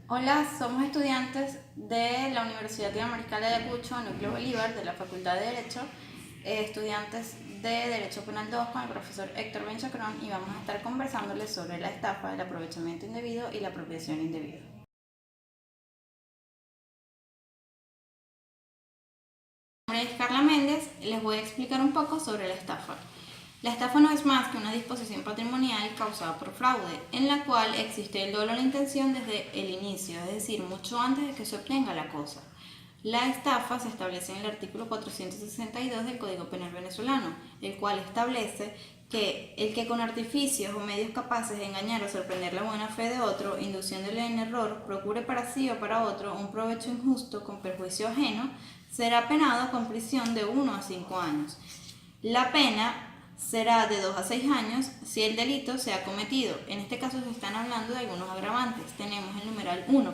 Hola, somos estudiantes de la Universidad Interamericana de Ayacucho, Núcleo Bolívar, de la Facultad de Derecho, estudiantes de Derecho Penal 2 con el profesor Héctor Benchacrón y vamos a estar conversándoles sobre la estafa, el aprovechamiento indebido y la apropiación indebida. Mi nombre es Carla Méndez, les voy a explicar un poco sobre la estafa. La estafa no es más que una disposición patrimonial causada por fraude, en la cual existe el dolo o la intención desde el inicio, es decir, mucho antes de que se obtenga la cosa. La estafa se establece en el artículo 462 del Código Penal venezolano, el cual establece que el que con artificios o medios capaces de engañar o sorprender la buena fe de otro, induciéndole en error, procure para sí o para otro un provecho injusto con perjuicio ajeno, será penado con prisión de 1 a 5 años. La pena será de 2 a 6 años si el delito se ha cometido. En este caso se están hablando de algunos agravantes. Tenemos el numeral 1.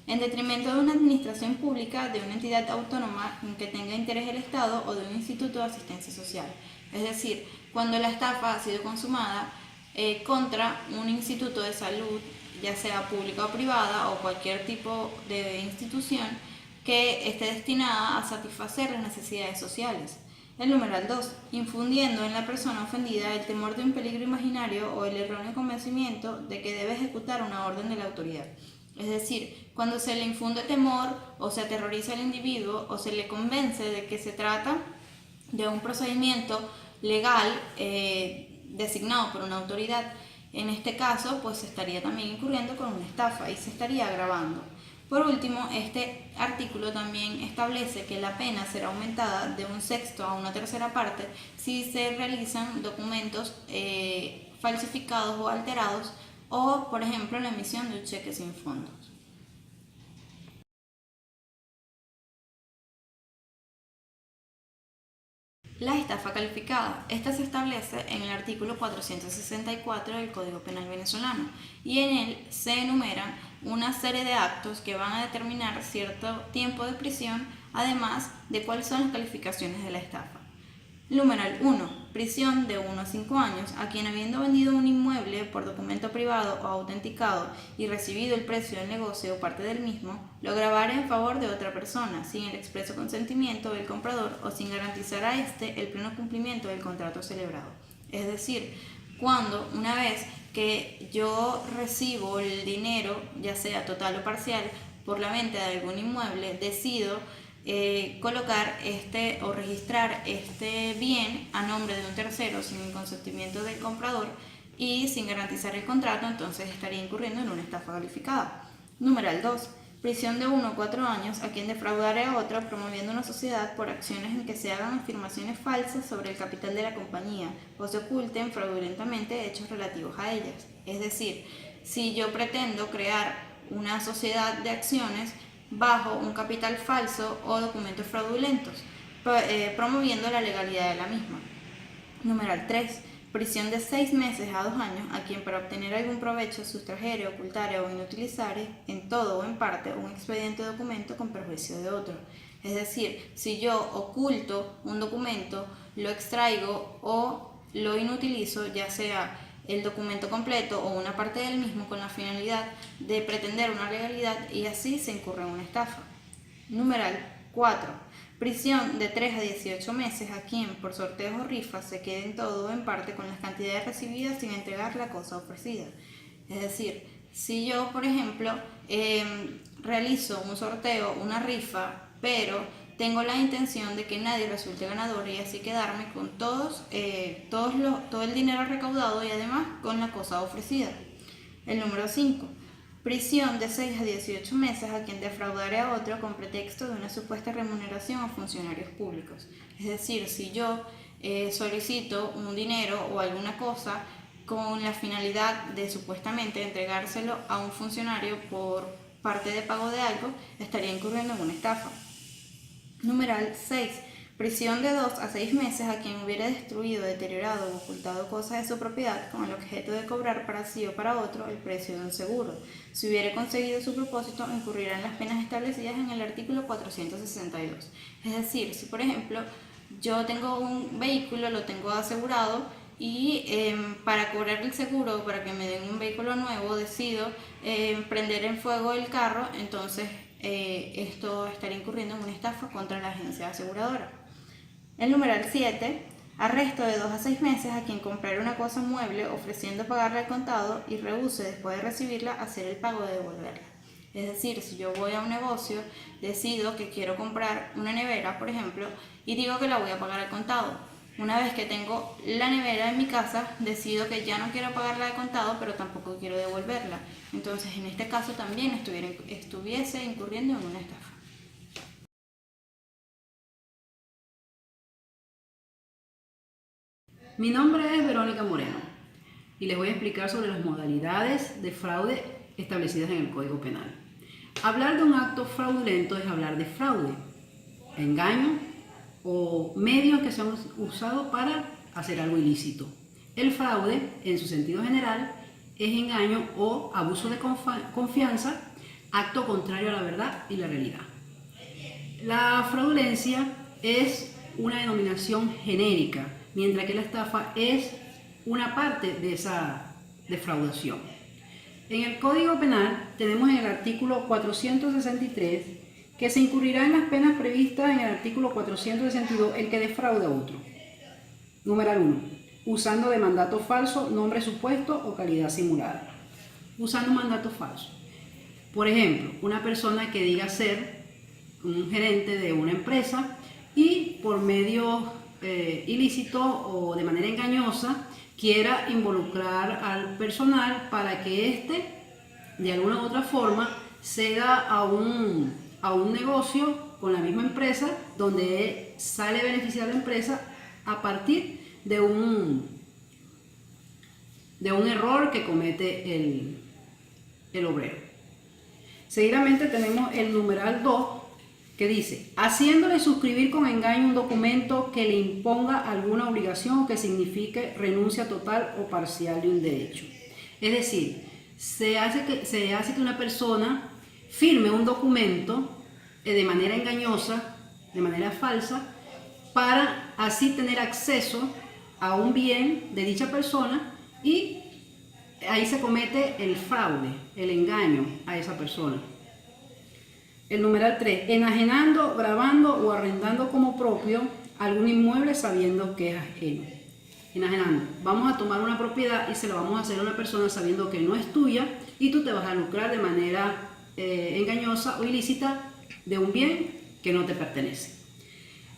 En detrimento de una administración pública, de una entidad autónoma en que tenga interés el Estado o de un instituto de asistencia social. Es decir, cuando la estafa ha sido consumada contra un instituto de salud, ya sea pública o privada, o cualquier tipo de institución que esté destinada a satisfacer las necesidades sociales. El numeral 2. Infundiendo en la persona ofendida el temor de un peligro imaginario o el erróneo convencimiento de que debe ejecutar una orden de la autoridad. Es decir, cuando se le infunde temor o se aterroriza al individuo o se le convence de que se trata de un procedimiento legal designado por una autoridad. En este caso, pues se estaría también incurriendo con una estafa y se estaría agravando. Por último, este artículo también establece que la pena será aumentada de 1/6 a 1/3 parte si se realizan documentos falsificados o alterados o, por ejemplo, la emisión de un cheque sin fondos. La estafa calificada. Esta se establece en el artículo 464 del Código Penal venezolano y en él se enumeran una serie de actos que van a determinar cierto tiempo de prisión, además de cuáles son las calificaciones de la estafa. Numeral 1. Prisión de 1 a 5 años a quien, habiendo vendido un inmueble por documento privado o autenticado y recibido el precio del negocio o parte del mismo, lo grabara en favor de otra persona sin el expreso consentimiento del comprador o sin garantizar a éste el pleno cumplimiento del contrato celebrado. Es decir, cuando una vez que yo recibo el dinero, ya sea total o parcial, por la venta de algún inmueble, decido colocar o registrar este bien a nombre de un tercero sin el consentimiento del comprador y sin garantizar el contrato, entonces estaría incurriendo en una estafa calificada. Numeral 2. Prisión de 1 a 4 años a quien defraudare a otro promoviendo una sociedad por acciones en que se hagan afirmaciones falsas sobre el capital de la compañía o se oculten fraudulentamente hechos relativos a ellas. Es decir, si yo pretendo crear una sociedad de acciones bajo un capital falso o documentos fraudulentos, promoviendo la legalidad de la misma. Numeral 3. Prisión de 6 meses a 2 años a quien para obtener algún provecho sustrajere, ocultare o inutilizare en todo o en parte un expediente o documento con perjuicio de otro. Es decir, si yo oculto un documento, lo extraigo o lo inutilizo, ya sea el documento completo o una parte del mismo con la finalidad de pretender una legalidad y así se incurre en una estafa. Numeral 4. Prisión de 3 a 18 meses a quien por sorteos o rifas se quede en todo o en parte con las cantidades recibidas sin entregar la cosa ofrecida. Es decir, si yo, por ejemplo, realizo un sorteo, una rifa, pero tengo la intención de que nadie resulte ganador y así quedarme con todo el dinero recaudado y además con la cosa ofrecida. El número 5. Prisión de 6 a 18 meses a quien defraudare a otro con pretexto de una supuesta remuneración a funcionarios públicos. Es decir, si yo solicito un dinero o alguna cosa con la finalidad de supuestamente entregárselo a un funcionario por parte de pago de algo, estaría incurriendo en una estafa. Numeral 6. Prisión de 2 a 6 meses a quien hubiera destruido, deteriorado o ocultado cosas de su propiedad con el objeto de cobrar para sí o para otro el precio de un seguro. Si hubiera conseguido su propósito, incurrirá en las penas establecidas en el artículo 462. Es decir, si por ejemplo yo tengo un vehículo, lo tengo asegurado y para cobrar el seguro, para que me den un vehículo nuevo, decido prender en fuego el carro, entonces esto estaría incurriendo en una estafa contra la agencia aseguradora. El numeral 7, arresto de 2 a 6 meses a quien comprara una cosa mueble ofreciendo pagarla al contado y rehúse después de recibirla hacer el pago de devolverla. Es decir, si yo voy a un negocio, decido que quiero comprar una nevera, por ejemplo, y digo que la voy a pagar al contado. Una vez que tengo la nevera en mi casa, decido que ya no quiero pagarla al contado, pero tampoco quiero devolverla. Entonces, en este caso también estuviese incurriendo en una estafa. Mi nombre es Verónica Moreno y les voy a explicar sobre las modalidades de fraude establecidas en el Código Penal. Hablar de un acto fraudulento es hablar de fraude, engaño o medios que se han usado para hacer algo ilícito. El fraude, en su sentido general, es engaño o abuso de confianza, acto contrario a la verdad y la realidad. La fraudulencia es una denominación genérica, mientras que la estafa es una parte de esa defraudación. En el Código Penal tenemos en el artículo 463 que se incurrirá en las penas previstas en el artículo 462 el que defraude a otro. Numeral 1. Usando de mandato falso, nombre supuesto o calidad simulada. Usando un mandato falso. Por ejemplo, una persona que diga ser un gerente de una empresa y por medio ilícito o de manera engañosa quiera involucrar al personal para que éste de alguna u otra forma ceda a un negocio con la misma empresa donde sale beneficiar a la empresa a partir de un error que comete el obrero. Seguidamente tenemos el numeral 2 que dice, haciéndole suscribir con engaño un documento que le imponga alguna obligación o que signifique renuncia total o parcial de un derecho. Es decir, se hace que una persona firme un documento de manera engañosa, de manera falsa, para así tener acceso a un bien de dicha persona y ahí se comete el fraude, el engaño a esa persona. El numeral 3, enajenando, grabando o arrendando como propio algún inmueble sabiendo que es ajeno. Enajenando, vamos a tomar una propiedad y se la vamos a hacer a una persona sabiendo que no es tuya y tú te vas a lucrar de manera engañosa o ilícita de un bien que no te pertenece.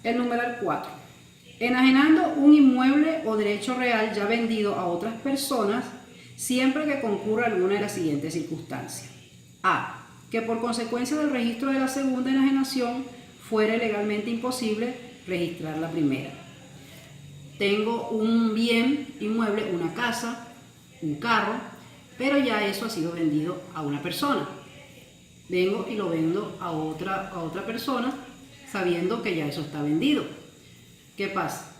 El numeral 4, enajenando un inmueble o derecho real ya vendido a otras personas siempre que concurra alguna de las siguientes circunstancias. A. Que por consecuencia del registro de la segunda enajenación fuere legalmente imposible registrar la primera. Tengo un bien inmueble, una casa, un carro, pero ya eso ha sido vendido a una persona. Vengo y lo vendo a otra persona sabiendo que ya eso está vendido. ¿Qué pasa?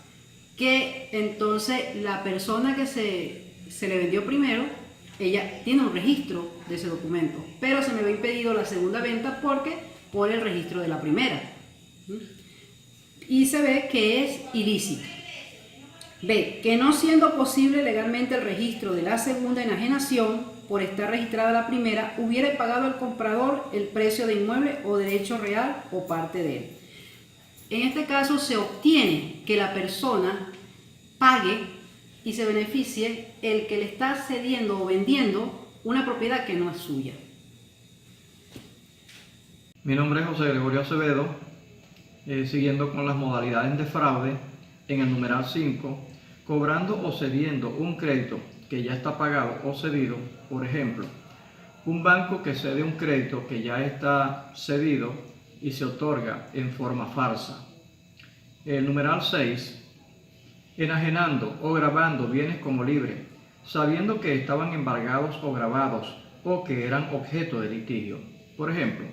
Que entonces la persona que se le vendió primero, ella tiene un registro de ese documento, pero se me ve impedido la segunda venta porque por el registro de la primera. Y se ve que es ilícito. B. Que no siendo posible legalmente el registro de la segunda enajenación, por estar registrada la primera, hubiera pagado al comprador el precio de inmueble o derecho real o parte de él. En este caso se obtiene que la persona pague y se beneficie el que le está cediendo o vendiendo una propiedad que no es suya. Mi nombre es José Gregorio Acevedo, siguiendo con las modalidades de fraude, en el numeral 5, cobrando o cediendo un crédito que ya está pagado o cedido, por ejemplo, un banco que cede un crédito que ya está cedido y se otorga en forma falsa. El numeral 6, enajenando o grabando bienes como libre, sabiendo que estaban embargados o grabados o que eran objeto de litigio. Por ejemplo,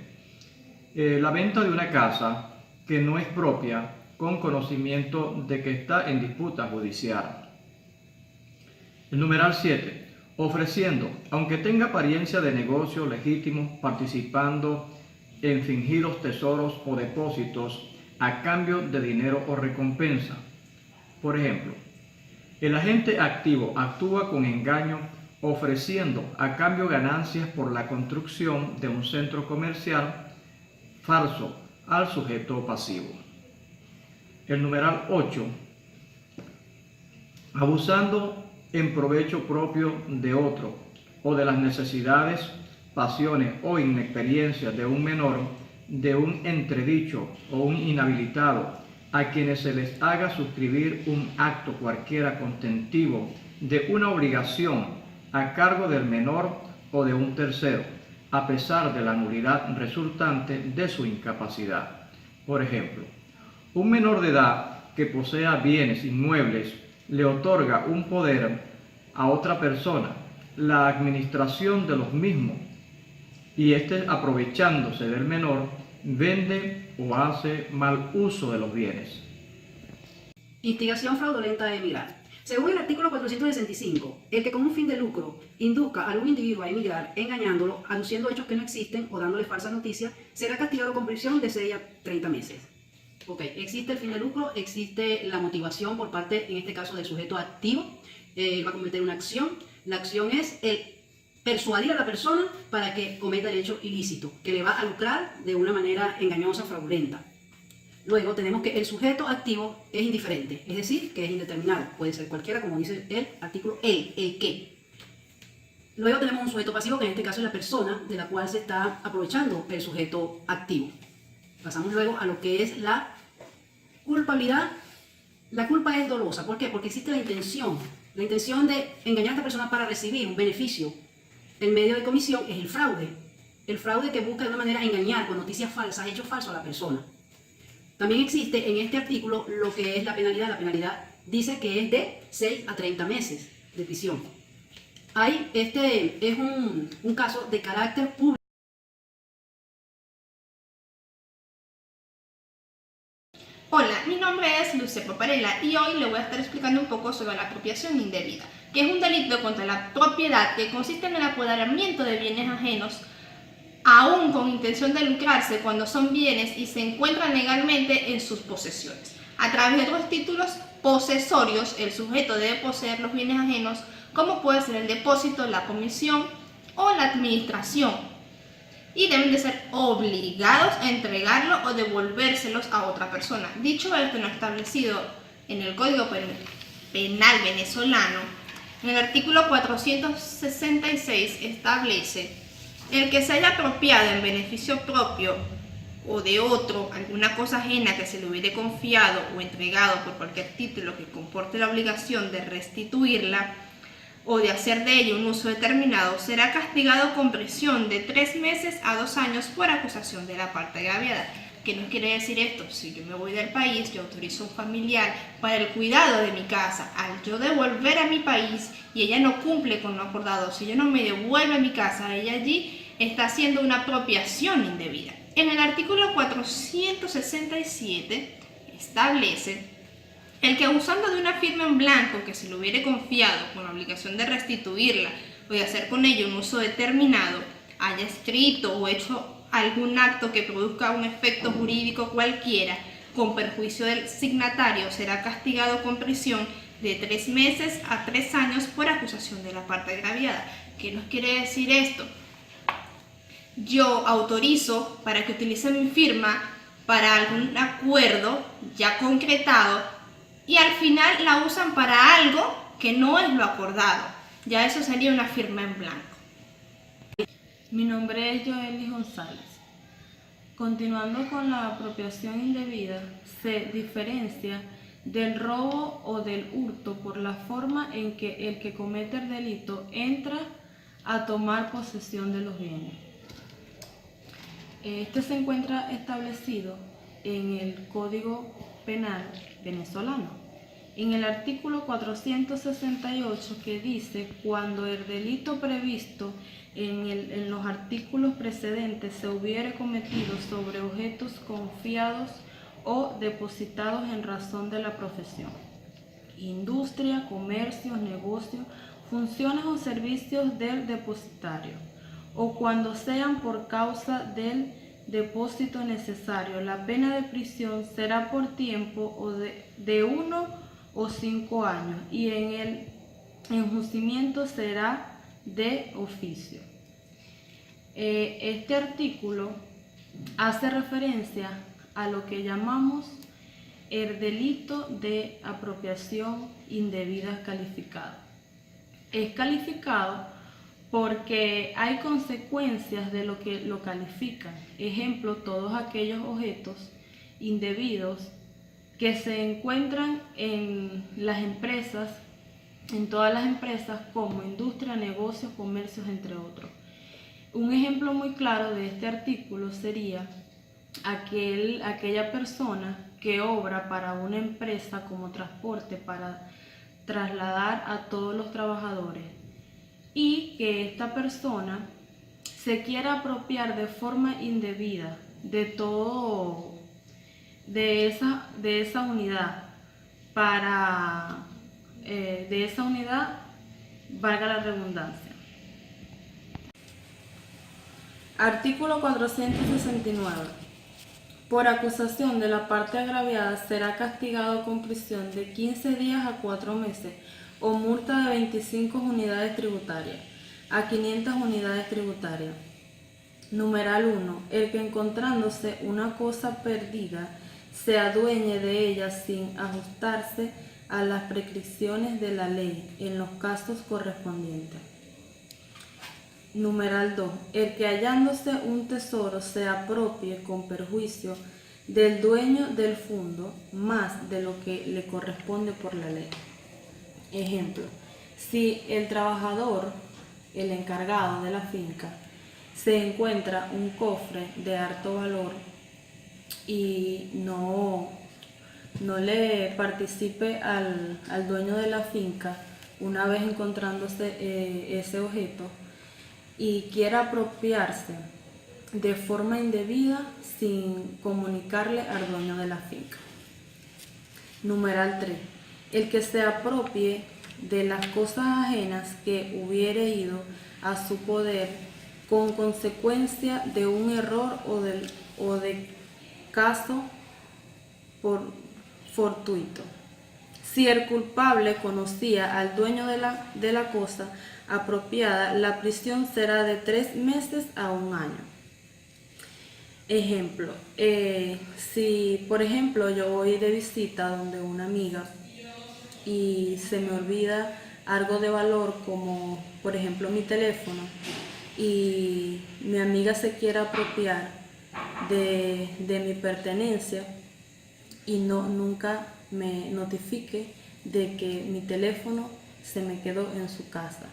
la venta de una casa que no es propia con conocimiento de que está en disputa judicial. El numeral 7, ofreciendo, aunque tenga apariencia de negocio legítimo, participando en fingidos tesoros o depósitos a cambio de dinero o recompensa. Por ejemplo, El agente activo actúa con engaño ofreciendo a cambio ganancias por la construcción de un centro comercial falso al sujeto pasivo. El numeral 8. Abusando en provecho propio de otro o de las necesidades, pasiones o inexperiencias de un menor, de un entredicho o un inhabilitado, a quienes se les haga suscribir un acto cualquiera constentivo de una obligación a cargo del menor o de un tercero, a pesar de la nulidad resultante de su incapacidad. Por ejemplo, un menor de edad que posea bienes inmuebles le otorga un poder a otra persona, la administración de los mismos, y éste, aprovechándose del menor, vende o hace mal uso de los bienes. Instigación fraudulenta a emigrar. Según el artículo 465, el que con un fin de lucro induzca a algún individuo a emigrar, engañándolo, aduciendo hechos que no existen o dándole falsas noticias, será castigado con prisión de 6 a 30 meses. Ok, existe el fin de lucro, existe la motivación por parte, en este caso, del sujeto activo. Va a cometer una acción. La acción es el persuadir a la persona para que cometa el hecho ilícito, que le va a lucrar de una manera engañosa, fraudulenta. Luego tenemos que el sujeto activo es indiferente, es decir, que es indeterminado. Puede ser cualquiera, como dice el artículo, el que. Luego tenemos un sujeto pasivo, que en este caso es la persona de la cual se está aprovechando el sujeto activo. Pasamos luego a lo que es la culpabilidad. La culpa es dolosa. ¿Por qué? Porque existe la intención de engañar a esta persona para recibir un beneficio. El medio de comisión es el fraude. El fraude que busca de una manera engañar con noticias falsas, hechos falsos a la persona. También existe en este artículo lo que es la penalidad. La penalidad dice que es de 6 a 30 meses de prisión. Este es un caso de carácter público. Hola, mi nombre es Luce Paparella y hoy le voy a estar explicando un poco sobre la apropiación indebida, que es un delito contra la propiedad que consiste en el apoderamiento de bienes ajenos, aún con intención de lucrarse cuando son bienes y se encuentran legalmente en sus posesiones. A través de otros títulos posesorios, el sujeto debe poseer los bienes ajenos, como puede ser el depósito, la comisión o la administración, y deben de ser obligados a entregarlo o devolvérselos a otra persona. Dicho esto, en lo establecido en el Código Penal venezolano, en el artículo 466 establece: el que se haya apropiado en beneficio propio o de otro alguna cosa ajena que se le hubiere confiado o entregado por cualquier título que comporte la obligación de restituirla o de hacer de ello un uso determinado, será castigado con prisión de 3 meses a 2 años por acusación de la parte agraviada. ¿Qué nos quiere decir esto? Si yo me voy del país, yo autorizo a un familiar para el cuidado de mi casa. Al yo devolver a mi país y ella no cumple con lo acordado, si ella no me devuelve a mi casa, ella allí está haciendo una apropiación indebida. En el artículo 467 establece: el que abusando de una firma en blanco que se le hubiere confiado con la obligación de restituirla o de hacer con ello un uso determinado, haya escrito o hecho algún acto que produzca un efecto jurídico cualquiera con perjuicio del signatario, será castigado con prisión de 3 meses a 3 años por acusación de la parte agraviada. ¿Qué nos quiere decir esto? Yo autorizo para que utilicen mi firma para algún acuerdo ya concretado, y al final la usan para algo que no es lo acordado. Ya eso sería una firma en blanco. Mi nombre es Joely González. Continuando con la apropiación indebida, se diferencia del robo o del hurto por la forma en que el que comete el delito entra a tomar posesión de los bienes. Este se encuentra establecido en el Código Penal venezolano, en el artículo 468, que dice: cuando el delito previsto en los artículos precedentes se hubiere cometido sobre objetos confiados o depositados en razón de la profesión, industria, comercio, negocio, funciones o servicios del depositario, o cuando sean por causa del depósito necesario, la pena de prisión será por tiempo o de 1 o 5 años, y en el enjuiciamiento será de oficio. Este artículo hace referencia a lo que llamamos el delito de apropiación indebida calificada. Es calificado porque hay consecuencias de lo que lo califican. Ejemplo, todos aquellos objetos indebidos que se encuentran en las empresas, en todas las empresas, como industria, negocios, comercios, entre otros. Un ejemplo muy claro de este artículo sería aquella persona que obra para una empresa como transporte para trasladar a todos los trabajadores, y que esta persona se quiera apropiar de forma indebida de esa unidad valga la redundancia. Artículo 469. Por acusación de la parte agraviada será castigado con prisión de 15 días a 4 meses o multa de 25 unidades tributarias a 500 unidades tributarias. Numeral 1. El que encontrándose una cosa perdida se adueñe de ella sin ajustarse a las prescripciones de la ley en los casos correspondientes. Numeral 2. El que hallándose un tesoro se apropie con perjuicio del dueño del fondo más de lo que le corresponde por la ley. Ejemplo, si el trabajador, el encargado de la finca, se encuentra un cofre de alto valor y no le participe al dueño de la finca una vez encontrándose ese objeto, y quiera apropiarse de forma indebida sin comunicarle al dueño de la finca. Numeral 3. El que se apropie de las cosas ajenas que hubiere ido a su poder con consecuencia de un error o de caso fortuito. Si el culpable conocía al dueño de la cosa apropiada, la prisión será de 3 meses a 1 año. Ejemplo, si por ejemplo yo voy de visita donde una amiga y se me olvida algo de valor, como por ejemplo mi teléfono, y mi amiga se quiere apropiar de mi pertenencia y nunca me notifique de que mi teléfono se me quedó en su casa.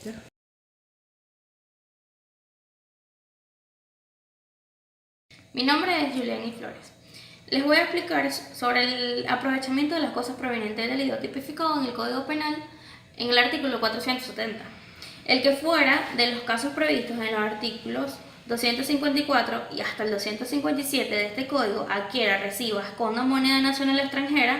¿Ya? Mi nombre es Juliani Flores. Les voy a explicar sobre el aprovechamiento de las cosas provenientes del delito tipificado en el Código Penal en el artículo 470. El que fuera de los casos previstos en los artículos 254 y hasta el 257 de este código adquiera, reciba, esconda moneda nacional extranjera,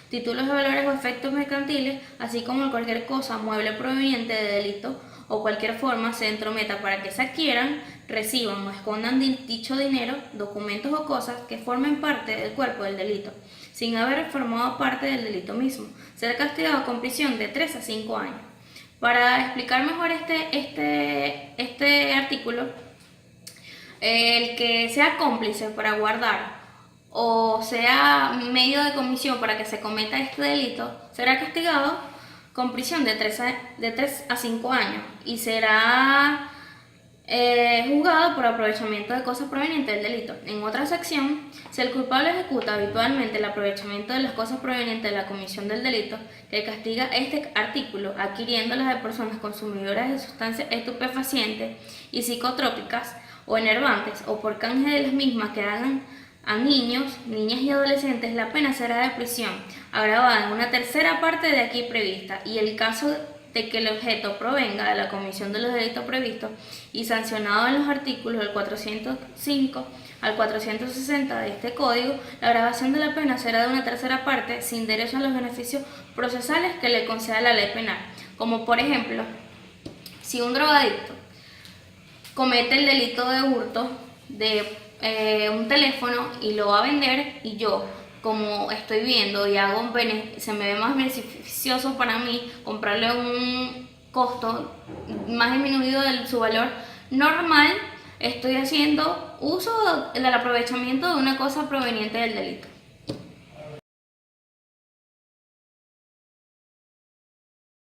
títulos de valores o efectos mercantiles, así como cualquier cosa mueble proveniente de delito o cualquier forma se entrometa para que se adquieran, reciban o escondan dicho dinero, documentos o cosas que formen parte del cuerpo del delito, sin haber formado parte del delito mismo, será castigado con prisión de 3 a 5 años. Para explicar mejor este artículo, el que sea cómplice para guardar o sea medio de comisión para que se cometa este delito será castigado con prisión de 3 a 5 años y será juzgado por aprovechamiento de cosas provenientes del delito. En otra sección, si el culpable ejecuta habitualmente el aprovechamiento de las cosas provenientes de la comisión del delito, que castiga este artículo adquiriéndolas de personas consumidoras de sustancias estupefacientes y psicotrópicas o enervantes o por canje de las mismas que hagan a niños, niñas y adolescentes, la pena será de prisión agravada en una tercera parte de aquí prevista, y el caso de que el objeto provenga de la comisión de los delitos previstos y sancionado en los artículos del 405 al 460 de este código, la agravación de la pena será de una tercera parte sin derecho a los beneficios procesales que le conceda la ley penal, como por ejemplo, si un drogadicto comete el delito de hurto de un teléfono y lo va a vender, y yo como estoy viendo y se me ve más beneficioso para mí comprarle un costo más disminuido de su valor normal, estoy haciendo uso del aprovechamiento de una cosa proveniente del delito.